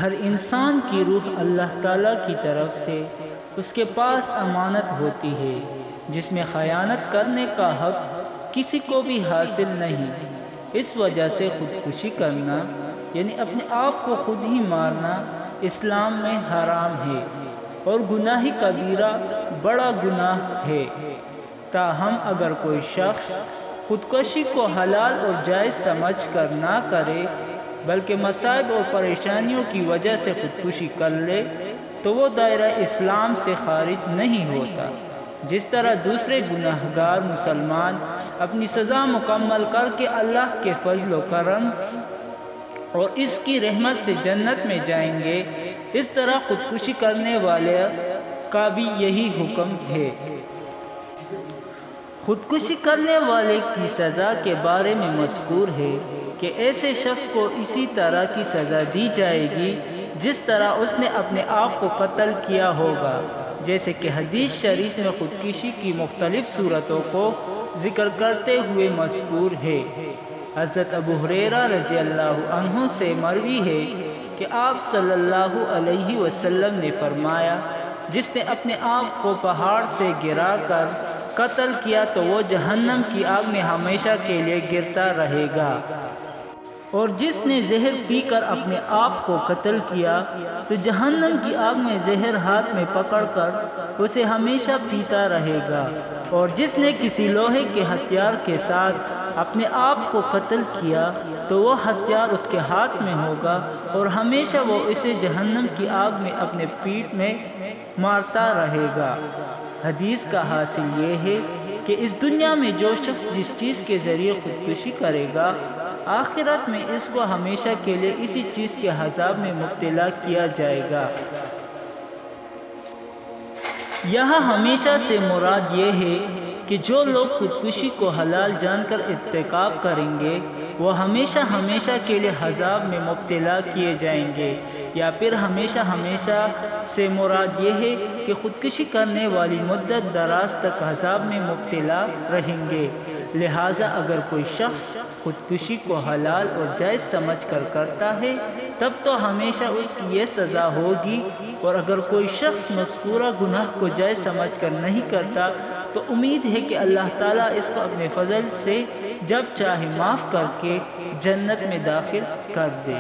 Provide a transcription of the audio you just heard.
ہر انسان کی روح اللہ تعالیٰ کی طرف سے اس کے پاس امانت ہوتی ہے، جس میں خیانت کرنے کا حق کسی کو بھی حاصل نہیں۔ اس وجہ سے خودکشی کرنا یعنی اپنے آپ کو خود ہی مارنا اسلام میں حرام ہے اور گناہ کبیرہ بڑا گناہ ہے۔ تاہم اگر کوئی شخص خودکشی کو حلال اور جائز سمجھ کر نہ کرے بلکہ مصائب اور پریشانیوں کی وجہ سے خودکشی کر لے تو وہ دائرہ اسلام سے خارج نہیں ہوتا۔ جس طرح دوسرے گناہگار مسلمان اپنی سزا مکمل کر کے اللہ کے فضل و کرم اور اس کی رحمت سے جنت میں جائیں گے، اس طرح خودکشی کرنے والے کا بھی یہی حکم ہے۔ خودکشی کرنے والے کی سزا کے بارے میں مذکور ہے کہ ایسے شخص کو اسی طرح کی سزا دی جائے گی جس طرح اس نے اپنے آپ کو قتل کیا ہوگا، جیسے کہ حدیث شریف میں خودکشی کی مختلف صورتوں کو ذکر کرتے ہوئے مذکور ہے۔ حضرت ابو ہریرہ رضی اللہ عنہ سے مروی ہے کہ آپ صلی اللہ علیہ وسلم نے فرمایا، جس نے اپنے آپ کو پہاڑ سے گرا کر قتل کیا تو وہ جہنم کی آگ میں ہمیشہ کے لیے گرتا رہے گا، اور جس نے زہر پی کر اپنے آپ کو قتل کیا تو جہنم کی آگ میں زہر ہاتھ میں پکڑ کر اسے ہمیشہ پیتا رہے گا، اور جس نے کسی لوہے کے ہتھیار کے ساتھ اپنے آپ کو قتل کیا تو وہ ہتھیار اس کے ہاتھ میں ہوگا اور ہمیشہ وہ اسے جہنم کی آگ میں اپنے پیٹھ میں مارتا رہے گا۔ حدیث کا حاصل یہ ہے کہ اس دنیا میں جو شخص جس چیز کے ذریعے خودکشی کرے گا، آخرت میں اس کو ہمیشہ کے لیے اسی چیز کے عذاب میں مبتلا کیا جائے گا۔ یہاں ہمیشہ سے مراد یہ ہے کہ جو لوگ خودکشی کو حلال جان کر ارتکاب کریں گے وہ ہمیشہ ہمیشہ کے لیے عذاب میں مبتلا کیے جائیں گے، یا پھر ہمیشہ ہمیشہ سے مراد یہ ہے کہ خودکشی کرنے والی مدت دراز تک عذاب میں مبتلا رہیں گے۔ لہٰذا اگر کوئی شخص خودکشی کو حلال اور جائز سمجھ کر کرتا ہے تب تو ہمیشہ اس کی یہ سزا ہوگی، اور اگر کوئی شخص مذکورہ گناہ کو جائز سمجھ کر نہیں کرتا تو امید ہے کہ اللہ تعالیٰ اس کو اپنے فضل سے جب چاہے معاف کر کے جنت میں داخل کر دے۔